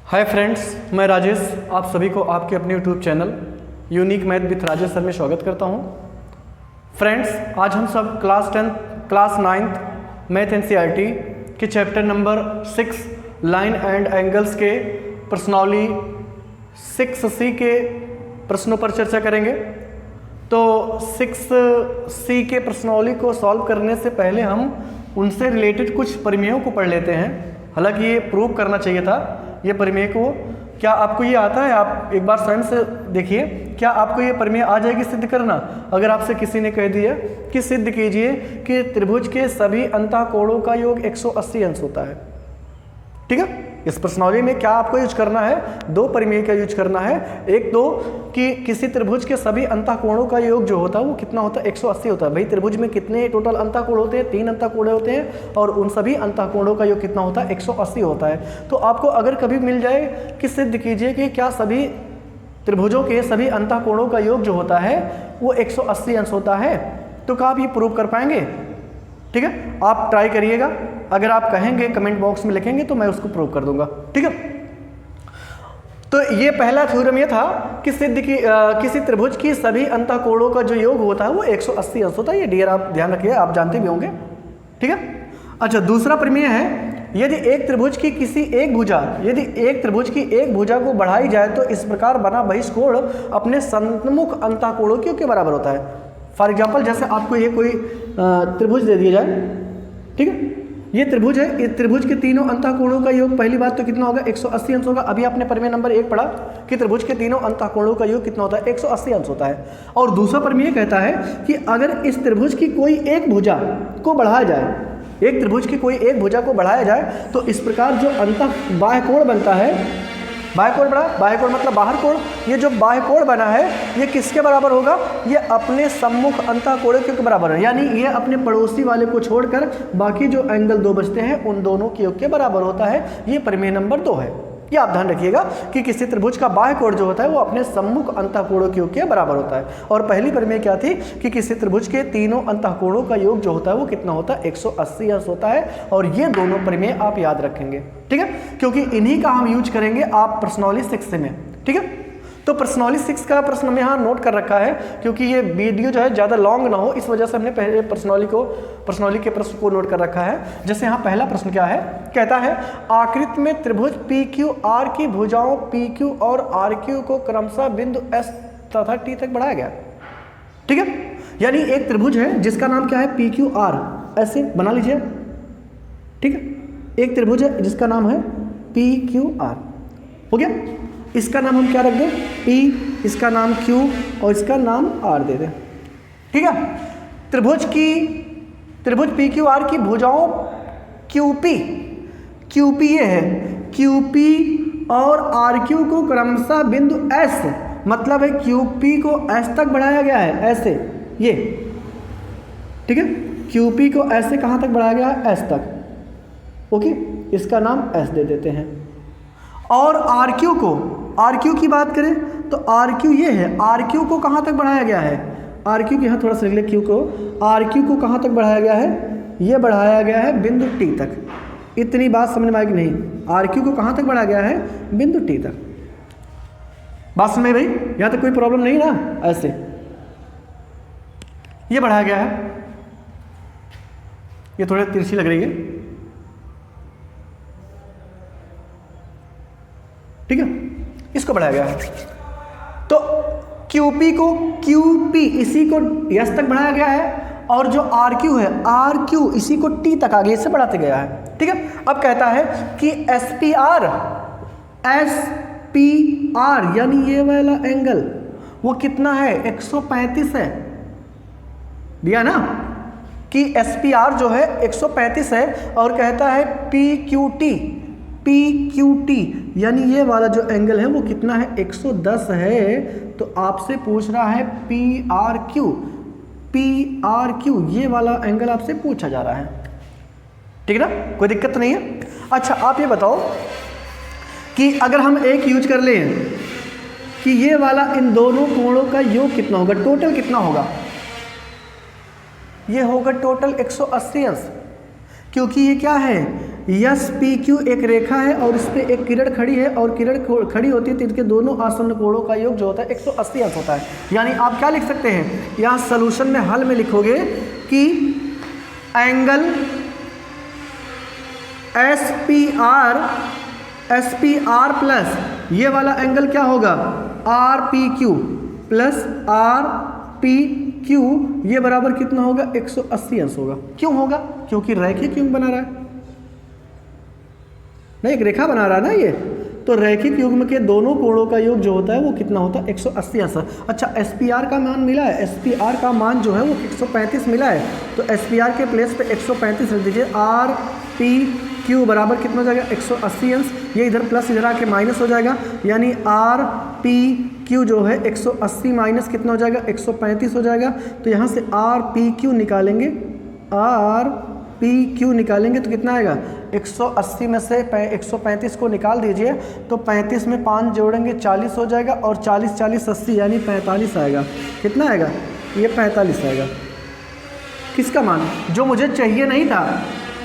Hi friends, मैं राजेश आप सभी को आपके अपने YouTube channel unique math with Rajesh sir में स्वागत करता हूं। फ्रेंड्स, आज हम सब क्लास 9th मैथ एनसीईआरटी के chapter number 6 line and angles के प्रश्नावली 6C के प्रश्नों पर चर्चा करेंगे। तो 6C के प्रश्नावली को सॉल्व करने से पहले हम उनसे रिलेटेड कुछ परिमेयों को पढ़ लेते हैं। हालांकि ये प्रूव करना चाहिए था ये परिमेय को। क्या आपको ये आता है? आप एक बार स्वयं से देखिए, क्या आपको ये परिमेय आ जाएगी सिद्ध करना? अगर आपसे किसी ने कह दिया कि सिद्ध कीजिए कि त्रिभुज के सभी अंतःकोणों का योग 180 अंश होता है, ठीक है। इस प्रश्नावली में क्या आपको यूज करना है? दो परिमेय का यूज करना है। एक तो कि किसी त्रिभुज के सभी अंतःकोणों का योग जो होता है वो कितना होता है? 180 होता है। भाई त्रिभुज में कितने टोटल अंतःकोण होते हैं? 3 अंतःकोण होते हैं और उन सभी अंतःकोणों का योग कितना होता है? 180 होता है। तो आपको अगर कभी मिल जाए कि सिद्ध कीजिए कि क्या सभी त्रिभुजों के सभी अंतःकोणों का योग जो होता है वो 180 अंश होता है, तो क्या आप ये प्रूव कर पाएंगे? ठीक है, आप ट्राई करिएगा। अगर आप कहेंगे कमेंट बॉक्स में लिखेंगे तो मैं उसको प्रूव कर दूंगा, ठीक है। तो ये पहला थ्योरम ये था कि सिद्ध की किसी त्रिभुज की सभी अंतःकोणों का जो योग होता है वो 180 अंश होता है। ये डियर आप ध्यान रखिए, आप जानते भी होंगे, ठीक है। अच्छा, दूसरा परिमेय है, यदि एक त्रिभुज की एक भुजा को बढ़ाई जाए तो इस प्रकार बना बहिष्कोण अपने सन्मुख अंतःकोणों के बराबर होता है। फॉर एग्जाम्पल, जैसे आपको ये कोई त्रिभुज दे दिया जाए, ठीक है। ये त्रिभुज है, इस त्रिभुज के तीनों अंतःकोणों का योग पहली बात तो कितना होगा? 180 अंश होगा। अभी आपने परिमेय नंबर 1 पढ़ा कि त्रिभुज के तीनों अंतःकोणों का योग कितना होता है? 180 अंश होता है। और दूसरा परिमेय कहता है कि अगर इस त्रिभुज की कोई एक भुजा को बढ़ाया जाए, एक त्रिभुज की कोई एक भुजा को बढ़ाया जाए तो इस प्रकार जो अंतः बाह्य कोण बनता है, बाह्य कोण मतलब बाहर कोण, ये जो बाह्य कोण बना है ये किसके बराबर होगा? ये अपने सम्मुख अंतःकोणों के बराबर है। यानी ये अपने पड़ोसी वाले को छोड़कर बाकी जो एंगल दो बचते हैं उन दोनों के योग के बराबर होता है। ये परिमेय नंबर 2 है। ये आप ध्यान रखिएगा कि किसी त्रिभुज का बाह्य कोण जो होता है वो अपने सम्मुख अंतःकोणों के योग के बराबर होता है। और पहली परिमेय क्या थी कि किसी त्रिभुज के तीनों अंतःकोणों का योग जो होता है वो कितना होता है? 180 अंश होता है। और ये दोनों परिमेय आप याद रखेंगे, ठीक है, क्योंकि इन्हीं का हम यूज करेंगे आप प्रश्नावली 6 में, ठीक है। तो प्रश्नावली 6 का प्रश्न में यहाँ नोट कर रखा है, क्योंकि ये वीडियो जो है ज़्यादा लॉन्ग ना हो, इस वजह से हमने पहले प्रश्नावली के प्रश्न को नोट कर रखा है। जैसे यहाँ पहला प्रश्न क्या है? कहता है आकृति में त्रिभुज PQR की भुजाओं PQ और RQ को क्रमशः बिंदु S तथा T तक बढ़ाया गया, ठीक है। यानी एक त्रिभुज है जिसका नाम क्या है? PQR, ऐसे बना लीजिए, ठीक है। एक त्रिभुज है जिसका नाम है PQR, हो गया। इसका नाम हम क्या रख दें? P, इसका नाम Q और इसका नाम R दे दें, ठीक है। त्रिभुज PQR की भुजाओं QP ये है, QP और RQ को क्रमशः बिंदु S, मतलब है QP को S तक बढ़ाया गया है, ऐसे ये, ठीक है। QP को ऐसे कहाँ तक बढ़ाया गया है? S तक, ओके। इसका नाम S दे देते हैं। और RQ की बात करें तो RQ ये है, RQ को कहाँ तक बढ़ाया गया है? RQ की यहाँ थोड़ा सा लिख ले, Q को, RQ को कहाँ तक बढ़ाया गया है? ये बढ़ाया गया है बिंदु T तक। इतनी बात समझ में आएगी नहीं? RQ को कहाँ तक बढ़ाया गया है? बिंदु T तक। बात समझ में भाई? यहाँ तक कोई प्रॉब्लम नहीं ना? ऐसे ये बढ़ाया गया है, ये थोड़ी तिरछी लग रही है, ठीक है। इसको बढ़ाया गया है। तो QP इसी को S तक बढ़ाया गया है, और जो RQ है RQ इसी को T तक आगे से बढ़ाते गया है, ठीक है। अब कहता है कि SPR यानी ये वाला एंगल वो कितना है? 135 है, दिया ना कि SPR जो है 135 है। और कहता है PQT यानी ये वाला जो एंगल है वो कितना है? 110 है। तो आपसे पूछ रहा है PRQ ये वाला एंगल आपसे पूछा जा रहा है, ठीक है ना? कोई दिक्कत तो नहीं है। अच्छा, आप ये बताओ कि अगर हम एक यूज कर लें कि ये वाला इन दोनों कोणों का योग कितना होगा? टोटल कितना होगा? ये होगा टोटल 180 अंश, क्योंकि ये क्या है? यस पी क्यू एक रेखा है और इस पर एक किरण खड़ी है और किरण खड़ी होती है तो इनके दोनों आसन्न कोणों का योग जो होता है 180 अंश होता है। यानी आप क्या लिख सकते हैं, यहाँ सॉल्यूशन में हल में लिखोगे कि angle S P R plus ये वाला एंगल क्या होगा, R P Q plus R P Q, ये बराबर कितना होगा, 180 अंश होगा। क्यों होगा, क्योंकि रैखिक युग्म बना रहा है, नहीं एक रेखा बना रहा है ना ये, तो रैखिक युग्म के दोनों कोणों का योग जो होता है वो कितना होता है, 180 अंश। अच्छा एस पी आर का मान मिला है, एस पी आर का मान जो है वो 135 मिला है, तो एस पी आर के प्लेस पे 135 रख दीजिए। आर पी क्यू बराबर कितना हो जाएगा, 180 अंश, ये इधर प्लस इधर आके माइनस हो जाएगा, यानी आर पी क्यू जो है 180 माइनस कितना हो जाएगा, 135 हो जाएगा। तो यहाँ से आर पी क्यू निकालेंगे, आर पी क्यू निकालेंगे तो कितना आएगा, 180 में से 135 को निकाल दीजिए तो 35 में 5 जोड़ेंगे 40 हो जाएगा, और 40 40 80 यानी 45 आएगा। कितना आएगा, ये 45 आएगा। किसका मान, जो मुझे चाहिए नहीं था,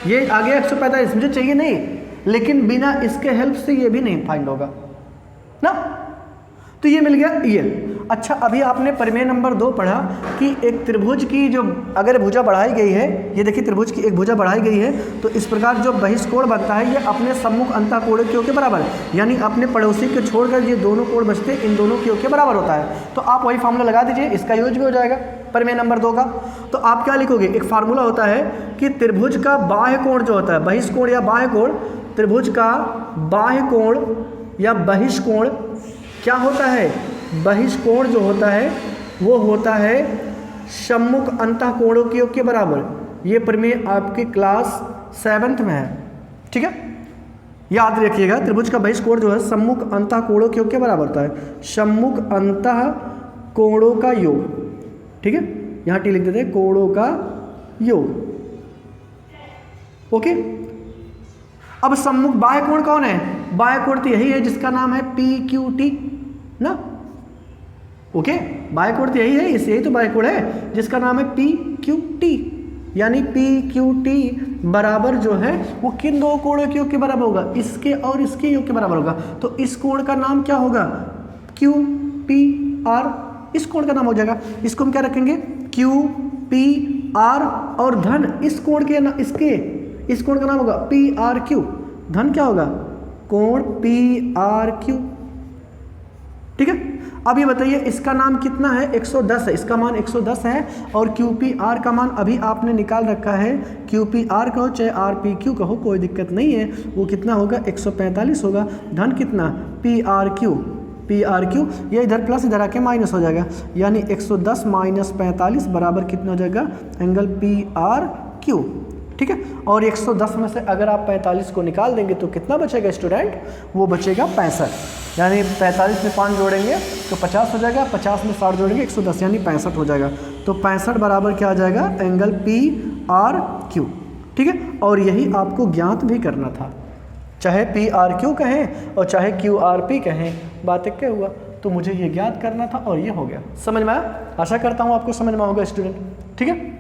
ये आ गया 145, मुझे चाहिए नहीं, लेकिन बिना इसके हेल्प से ये भी नहीं फाइंड होगा ना, तो ये मिल गया ये। अच्छा अभी आपने प्रमेय नंबर 2 पढ़ा कि एक त्रिभुज की जो अगर भुजा बढ़ाई गई है, ये देखिए त्रिभुज की एक भुजा बढ़ाई गई है तो इस प्रकार जो बहिष्कोण बनता है ये अपने सम्मुख अंतःकोण के योग के बराबर है, यानी अपने पड़ोसी के छोड़कर ये दोनों कोण बचते इन दोनों के योग के बराबर होता है। तो आप वही फार्मूला लगा दीजिए, इसका यूज भी हो जाएगा प्रमेय नंबर 2 का। तो आप क्या लिखोगे, एक फार्मूला होता है कि त्रिभुज का बाह्य कोण जो होता है, बहिष्कोण या बाह्य कोण, त्रिभुज का बाह्य कोण या बहिष्कोण क्या होता है, बहिष्कोण जो होता है वो होता है सम्मुख अंतःकोणों के योग के बराबर। ये प्रमेय आपके क्लास 7th में है, ठीक है, याद रखिएगा। त्रिभुज का बहिष्कोण जो है सम्मुख अंतःकोणों के योग के बराबर होता है, सम्मुख अंतःकोणों का योग, ठीक है, यहाँ टी लिख देते हैं, कोणों का योग, ओके। अब सम्मुख बाह्य कोण कौन है, बाह्य कोण तो यही है जिसका नाम है पी क्यू टी ना, ओके, बाह्य कोण तो यही है, इस यही तो बाह्य कोण है जिसका नाम है पी क्यू टी, यानी पी क्यू टी बराबर जो है वो किन दो कोणों के योग के बराबर होगा, इसके और इसके योग के बराबर होगा। तो इस कोण का नाम क्या होगा, क्यू पी आर, इस कोण का नाम हो जाएगा। इसको हम क्या रखेंगे, क्यू पी आर, और धन इस कोण के ना, इस कोण का नाम होगा पी आर क्यू, धन क्या होगा, कोण पी आर क्यू, ठीक है। अब ये बताइए इसका नाम कितना है, 110 है, इसका मान 110 है, और क्यू पी आर का मान अभी आपने निकाल रखा है, क्यू पी आर कहो चाहे आर पी क्यू कहो कोई दिक्कत नहीं है, वो कितना होगा, 145 होगा। धन कितना, पी आर क्यू, ये इधर प्लस इधर आके माइनस हो जाएगा, यानी 110 माइनस 45 बराबर कितना हो जाएगा, एंगल पी आर क्यू, ठीक है। और 110 में से अगर आप 45 को निकाल देंगे तो कितना बचेगा स्टूडेंट, वो बचेगा 65, यानी 45 में 5 जोड़ेंगे तो 50 हो जाएगा, 50 में 60 जोड़ेंगे 110 यानी 65 हो जाएगा। तो 65 बराबर क्या आ जाएगा, एंगल पी आर क्यू, ठीक है। और यही आपको ज्ञात भी करना था, चाहे पी आर क्यू कहें और चाहे क्यू आर पी कहें, बात एक हुआ, तो मुझे ये ज्ञात करना था और ये हो गया। समझ में आया, आशा करता हूँ आपको समझ में होगा स्टूडेंट, ठीक है।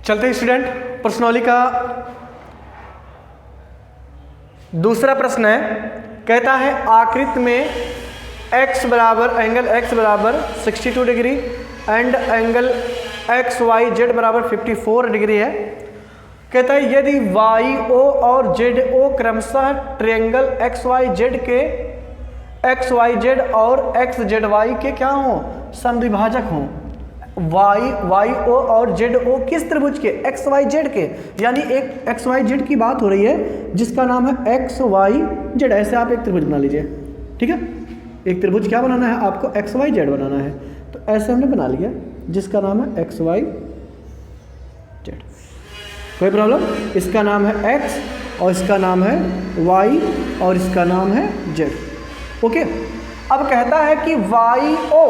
चलते स्टूडेंट, प्रश्नोली का दूसरा प्रश्न है, कहता है आकृति में x बराबर एंगल x बराबर 62 degree and angle X Y Z बराबर 54 डिग्री है। कहता है यदि वाई ओ और जेड ओ क्रमशः ट्रायंगल एक्स वाई जेड के एक्स वाई जेड और एक्स जेड वाई के क्या हो, समद्विभाजक हों। वाई ओ और जेड ओ किस त्रिभुज के, एक्स वाई जेड के, यानी एक एक्स वाई जेड की बात हो रही है जिसका नाम है एक्स वाई जेड। ऐसे आप एक त्रिभुज बना लीजिए, ठीक है। एक त्रिभुज क्या बनाना है आपको, एक्स वाई जेड बनाना है, तो ऐसे हमने बना लिया जिसका नाम है एक्स वाई जेड। कोई प्रॉब्लम, इसका नाम है एक्स और इसका नाम है वाई और इसका नाम है जेड, ओके। अब कहता है कि वाई ओ,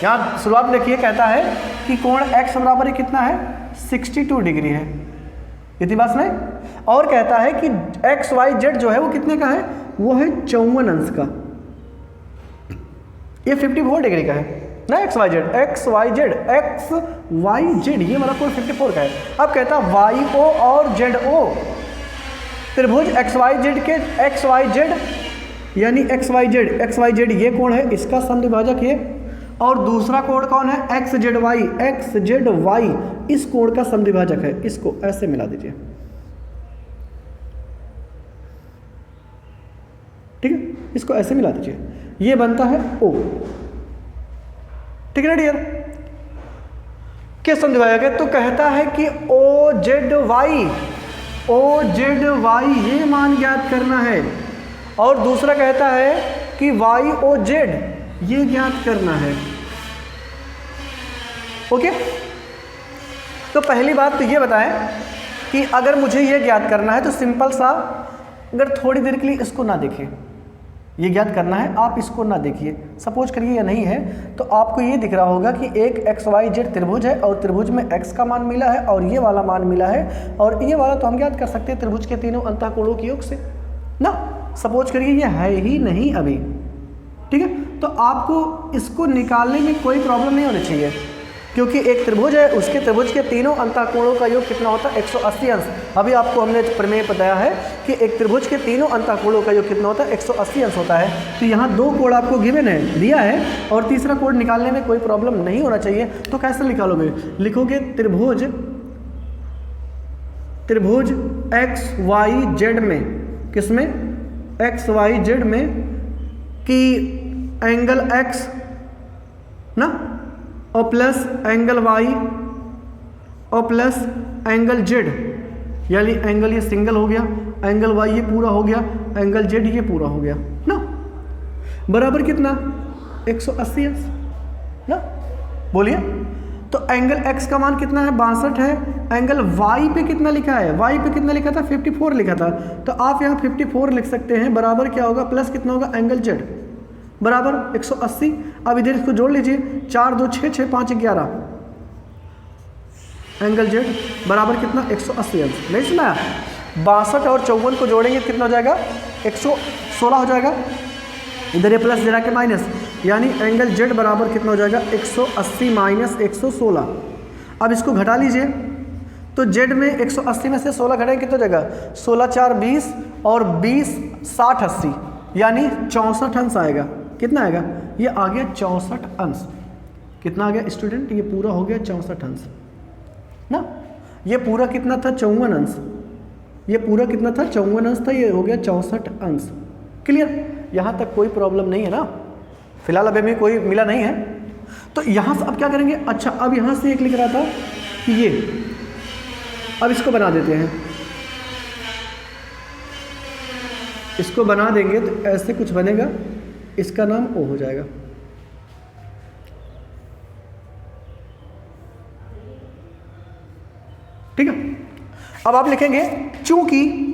यहाँ शुरुआत में देखिए, कहता है कि कोण x बराबर कितना है, 62 डिग्री है, इतनी बात नहीं। और कहता है कि एक्स वाई जेड जो है वो कितने का है, वो है 54 अंश का, ये 54 डिग्री का है ना X Y Z, X Y Z, X Y Z, ये वाला कोड 54 का है। अब कहता है वाई ओ और जेड ओ, त्रिभुज एक्स वाई जेड के एक्स वाई जेड यानी एक्स वाई जेड ये कोण है, इसका समद्विभाजक ये, और दूसरा कोण कौन है, एक्स जेड वाई इस कोण का समद्विभाजक है। इसको ऐसे मिला दीजिए, ठीक है, इसको ऐसे मिला दीजिए, ये बनता है ओ, ठीक है ना डियर। क्या समझाया गया, तो कहता है कि ओ जेड वाई ये मान ज्ञात करना है, और दूसरा कहता है कि वाई ओ जेड ये ज्ञात करना है। ओके, तो पहली बात तो ये बताएं कि अगर मुझे ये ज्ञात करना है तो सिंपल सा, अगर थोड़ी देर के लिए इसको ना देखें, ये ज्ञात करना है, आप इसको ना देखिए, सपोज करिए या नहीं है, तो आपको ये दिख रहा होगा कि एक एक्स वाई जेड त्रिभुज है और त्रिभुज में एक्स का मान मिला है और ये वाला मान मिला है, और ये वाला तो हम ज्ञात कर सकते हैं त्रिभुज के तीनों अंतःकोणों के योग से ना। सपोज करिए ये है ही नहीं अभी, ठीक है, तो आपको इसको निकालने में कोई प्रॉब्लम नहीं होनी चाहिए, क्योंकि एक त्रिभुज है, उसके त्रिभुज के तीनों अंतःकोणों का योग कितना होता है, 180 अंश। अभी आपको हमने प्रमेय बताया है कि एक त्रिभुज के तीनों अंतःकोणों का योग कितना होता है, 180 अंश होता है। तो यहाँ दो कोण आपको गिवन है, दिया है, और तीसरा कोण निकालने में कोई प्रॉब्लम नहीं होना चाहिए। तो कैसे निकालोगे, लिखोगे त्रिभुज एक्स वाई जेड में, किसमें, एक्स वाई जेड में, कि एंगल एक्स ना और प्लस एंगल वाई और प्लस एंगल जेड, यानी एंगल ये सिंगल हो गया, एंगल वाई ये पूरा हो गया, एंगल जेड ये पूरा हो गया ना, बराबर कितना, 180 अंश ना। बोलिए, तो एंगल एक्स का मान कितना है, 62 है। एंगल वाई पे कितना लिखा है, वाई पे कितना लिखा था, 54 लिखा था, तो आप यहाँ 54 लिख सकते हैं, बराबर क्या होगा, प्लस कितना होगा, एंगल जेड बराबर 180। अब इधर इसको जोड़ लीजिए, 4 2 6 6 5 11, एंगल जेड बराबर कितना, 180 अंश। नहीं सुना, 62 और 54 को जोड़ेंगे कितना हो जाएगा, 116 हो जाएगा। इधर ये प्लस जरा के माइनस, यानी एंगल जेड बराबर कितना हो जाएगा, 180 माइनस 116। अब इसको घटा लीजिए, तो जेड में 180 में से 16 घटाएंगे कितना हो जाएगा, 16 4 20 और 20 60 80, यानी 64 अंश आएगा। कितना आएगा, ये आ गया 64 अंश। कितना आ गया स्टूडेंट, ये पूरा हो गया 64 अंश ना। ये पूरा कितना था, 54 अंश, ये पूरा कितना था, 54 अंश था, ये हो गया 64 अंश। क्लियर, यहाँ तक कोई प्रॉब्लम नहीं है ना, फिलहाल अभी में कोई मिला नहीं है। तो यहाँ से अब क्या करेंगे, अच्छा अब यहाँ से एक लिख रहा था कि ये, अब इसको बना देते हैं, इसको बना देंगे तो ऐसे कुछ बनेगा, इसका नाम ओ हो जाएगा। ठीक है, अब आप लिखेंगे चूंकि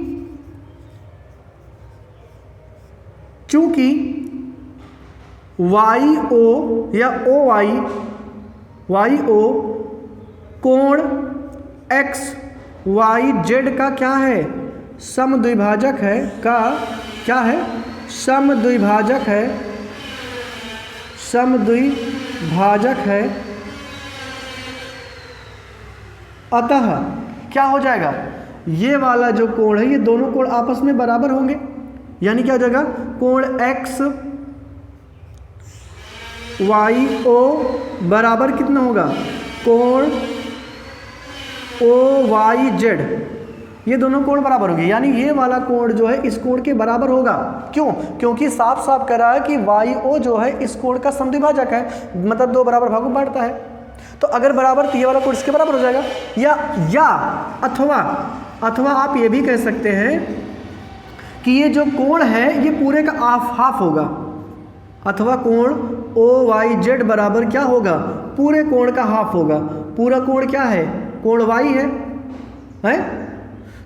वाई ओ या ओ वाई ओ कोण एक्स वाई जेड का क्या है, समद्विभाजक है, का क्या है, समद्विभाजक है, अतः क्या हो जाएगा, ये वाला जो कोण है, ये दोनों कोण आपस में बराबर होंगे, यानी क्या हो जाएगा, कोण एक्स वाई ओ बराबर कितना होगा, कोण ओ वाई जेड, ये दोनों कोण बराबर होंगे, यानी ये वाला कोण जो है इस कोण के बराबर होगा। क्यों, क्योंकि साफ साफ कह रहा है कि वाई ओ जो है इस कोण का समद्विभाजक है, मतलब दो बराबर भागों में बांटता है। तो अगर बराबर तो ये वाला कोण इसके बराबर हो जाएगा, या अथवा आप ये भी कह सकते हैं कि ये जो कोण है ये पूरे का हाफ होगा, अथवा कोण ओ वाई जेड बराबर क्या होगा, पूरे कोण का हाफ होगा। पूरा कोण क्या है, कोण वाई है?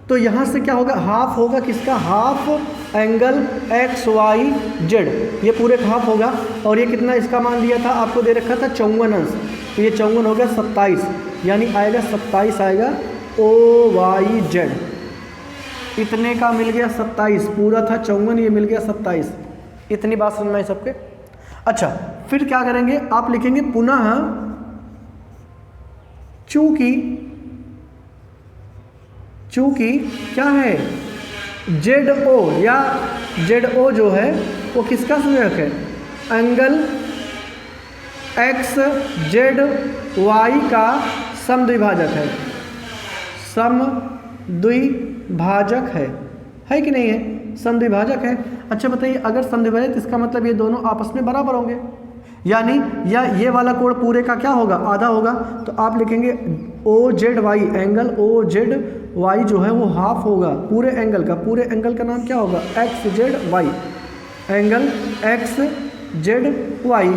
तो यहाँ से क्या होगा, हाफ होगा किसका, half angle X Y Z, ये पूरे का हाफ होगा। और ये कितना इसका मान दिया था, आपको दे रखा था 54 अंश, तो ये 54 हो गया 27, यानी आएगा 27 आएगा ओ वाई जेड, इतने का मिल गया 27, पूरा था 54, ये मिल गया 27। इतनी बात समझ में आई सबके। अच्छा, फिर क्या करेंगे, आप लिखेंगे पुनः चूंकि क्या है, ZO या ZO जो है वो किसका संयोजक है, एंगल XZY का समद्विभाजक है, समद्विभाजक है कि नहीं है, समद्विभाजक है। अच्छा बताइए, अगर समद्विभाजक इसका मतलब ये दोनों आपस में बराबर होंगे, यानी या ये वाला कोण पूरे का क्या होगा, आधा होगा, तो आप लिखेंगे OZY, एंगल OZY जो है वो हाफ होगा पूरे एंगल का। पूरे एंगल का नाम क्या होगा, XZY, एंगल XZY।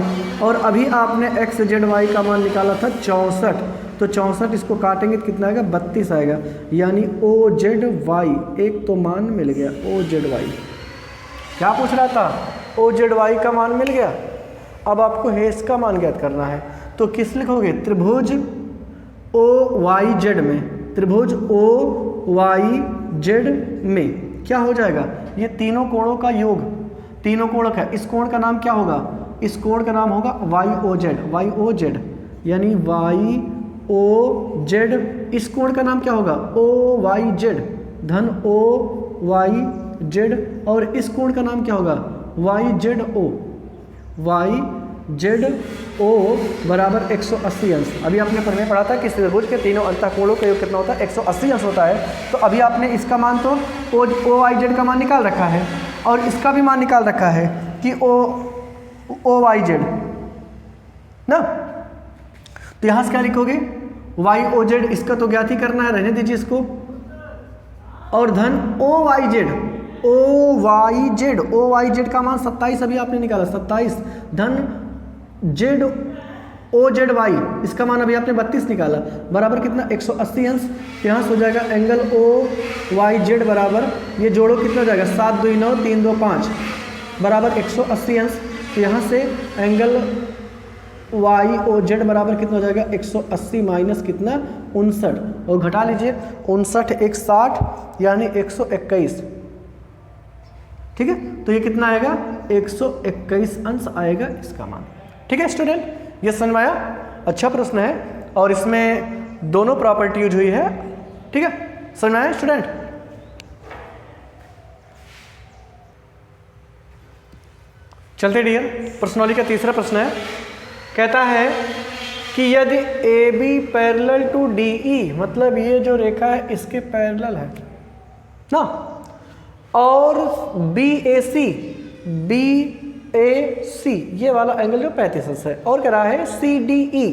और अभी आपने XZY का मान निकाला था 64, तो 64 इसको काटेंगे तो कितना आएगा, 32 आएगा, यानी OZY एक तो मान मिल गया। OZY क्या पूछ रहा था, OZY का मान मिल गया। अब आपको हेस का मान ज्ञात करना है, तो किस लिखोगे, त्रिभुज OYZ में, त्रिभुज OYZ में क्या हो जाएगा, ये तीनों कोणों का योग, तीनों कोण का, इस कोण का नाम क्या होगा, इस कोण का नाम होगा YOZ, यानी YOZ। इस कोण का नाम क्या होगा, OYZ, धन OYZ। और इस कोण का नाम क्या होगा, YZO बराबर 180 अंश। अभी आपने प्रमेय पढ़ा था कि त्रिभुज के तीनों अंतःकोणों का योग कितना होता है, 180 अंश होता है। तो अभी आपने इसका मान तो OYZ का मान निकाल रखा है, और इसका भी मान निकाल रखा है कि OYZ ना। तो यहाँ से क्या लिखोगे, YOZ, इसका तो ज्ञात ही करना है, रहने दीजिए इसको, और धन OYZ का मान 27 अभी आपने निकाला, 27 धन OZY, इसका मान अभी आपने 32 निकाला, बराबर कितना, 180 अंश। यहाँ से हो जाएगा एंगल OYZ बराबर, ये जोड़ो कितना हो जाएगा, 7 2 9 3 2 5 बराबर 180 अंश। तो यहाँ से एंगल YOZ बराबर कितना हो जाएगा, 180 माइनस कितना, 59, और घटा लीजिए 59 1 60 यानी 121, ठीक है। तो ये कितना आएगा, 121 अंश आएगा इसका मान, ठीक है स्टूडेंट, ये समझ में आया। अच्छा प्रश्न है, और इसमें दोनों प्रॉपर्टी यूज हुई है, ठीक है, समझ में आया स्टूडेंट। चलते डियर, प्रश्नोली का तीसरा प्रश्न है, कहता है कि यदि AB पैरेलल टू DE, मतलब ये जो रेखा है इसके पैरेलल है ना, और BAC ये वाला एंगल जो 35 अंश है, और कह रहा है CDE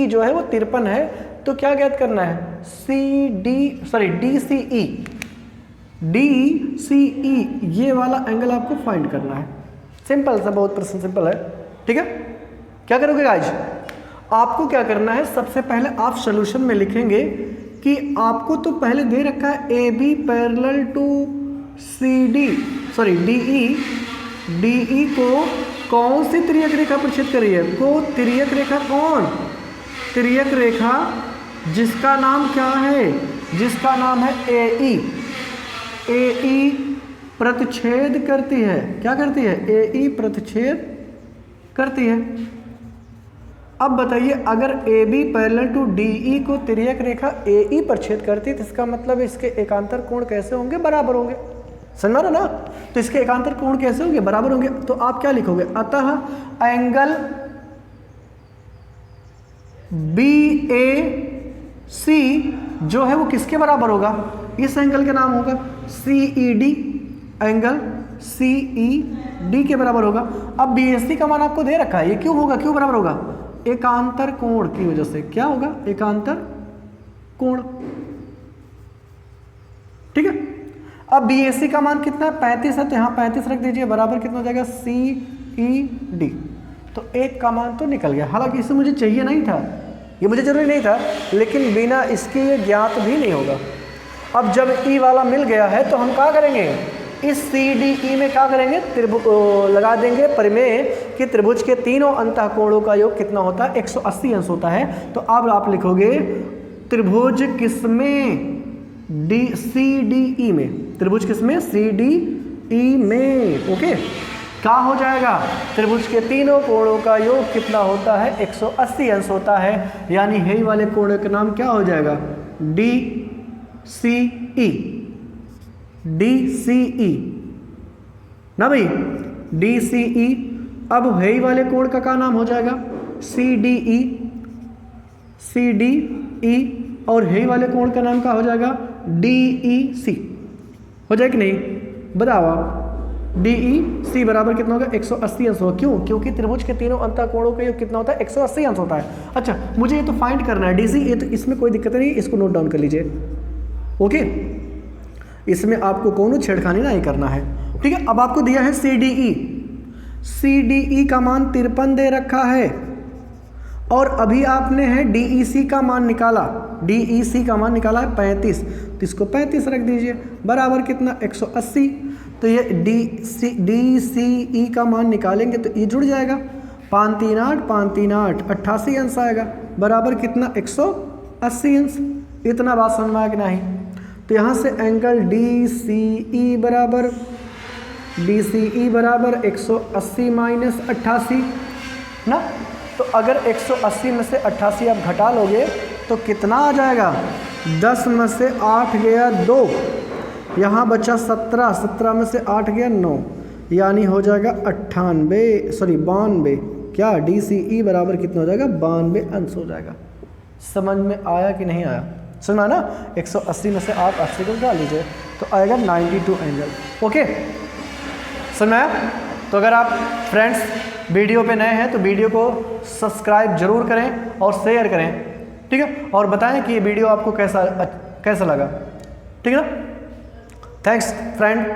जो है वो 53 है, तो क्या ज्ञात करना है, DCE ये वाला एंगल आपको फाइंड करना है। सिंपल सा, बहुत प्रश्न सिंपल है, ठीक है। क्या करोगे गाइज, आपको क्या करना है, सबसे पहले आप सॉल्यूशन में लिखेंगे कि आपको तो पहले दे रखा है AB पैरेलल टू DE को कौन सी तिर्यक रेखा प्रक्षेप कर रही है, को तिर्यक रेखा कौन, तिर्यक रेखा जिसका नाम क्या है, जिसका नाम है AE प्रतिच्छेद करती है। क्या करती है, AE प्रतिच्छेद करती है। अब बताइए, अगर AB पैरेलल टू DE को तिर्यक रेखा AE पर छेद करती है, तो इसका मतलब इसके एकांतर कोण कैसे होंगे, बराबर होंगे, समझ रहे ना। तो इसके एकांतर कोण कैसे होंगे, बराबर होंगे। तो आप क्या लिखोगे, अतः एंगल BAC जो है वो किसके बराबर होगा, इस एंगल का नाम होगा CED, एंगल CED के बराबर होगा। अब BAC का मान आपको दे रखा है, ये क्यों होगा, क्यों बराबर होगा, एकांतर कोण की वजह से। क्या होगा, एकांतर कोण, ठीक है। अब BAC का मान कितना है, 35 है, तो यहाँ 35 रख दीजिए, बराबर कितना हो जाएगा, CED। तो एक का मान तो निकल गया, हालांकि इसे मुझे चाहिए नहीं था, ये मुझे जरूरी नहीं था, लेकिन बिना इसके ये ज्ञात भी नहीं होगा। अब जब E वाला मिल गया है तो हम क्या करेंगे, इस CDE में क्या करेंगे, लगा देंगे प्रमेय कि त्रिभुज के तीनों अंतःकोणों का योग कितना होता है, 180 अंश होता है। तो अब आप लिखोगे त्रिभुज किसमें, CDE में, त्रिभुज किसमें, CDE में, ओके। क्या हो जाएगा, त्रिभुज के तीनों कोणों का योग कितना होता है, 180 अंश होता है। यानी यही वाले कोण का नाम क्या हो जाएगा, डी सी ई, डी सी ई ना भाई, डी सी ई। अब यही वाले कोण का क्या नाम हो जाएगा, C D E, C D E. और यही वाले कोण का नाम क्या हो जाएगा, डी ई सी। हो जाए कि नहीं, बताओ आप। डी ई सी बराबर कितना होगा, 180 अंश होगा। क्यों, क्योंकि त्रिभुज के तीनों अंतः कोणों का योग कितना होता है, 180 अंश होता है। अच्छा, मुझे ये तो फाइंड करना है डी सी, ये तो इसमें कोई दिक्कत नहीं, इसको नोट डाउन कर लीजिए। ओके, इसमें आपको कोनो छेड़खानी नहीं करना है, ठीक है। अब आपको दिया है C D E, C D E का मान 53 दे रखा है, और अभी आपने है डी ई सी का मान निकाला, डी ई सी का मान निकाला है 35, तो इसको 35 रख दीजिए, बराबर कितना, 180। तो ये डी सी ई का मान निकालेंगे तो ये जुड़ जाएगा, 5 3 8, 5 3 8, 88 अंश आएगा, बराबर कितना, 180 अंश। इतना बात समझ में आया कि नहीं। तो यहाँ से एंगल डी सी ई बराबर 180 माइनस 88 ना। तो अगर 180 में से 88 आप घटा लोगे तो कितना आ जाएगा, 10 में से 8 गया 2, यहाँ बचा 17, 17 में से 8 गया 9, यानी हो जाएगा 92, क्या डी सी ई बराबर कितना हो जाएगा, 92 अंश हो जाएगा। समझ में आया कि नहीं आया, सुना ना। 180 में से आप 80 को घटा लीजिए तो आएगा 92 एंगल। ओके, सुना। तो अगर आप फ्रेंड्स वीडियो पे नए हैं तो वीडियो को सब्सक्राइब जरूर करें और शेयर करें, ठीक है। और बताएं कि ये वीडियो आपको कैसा लगा, ठीक है ना। Thanks friend.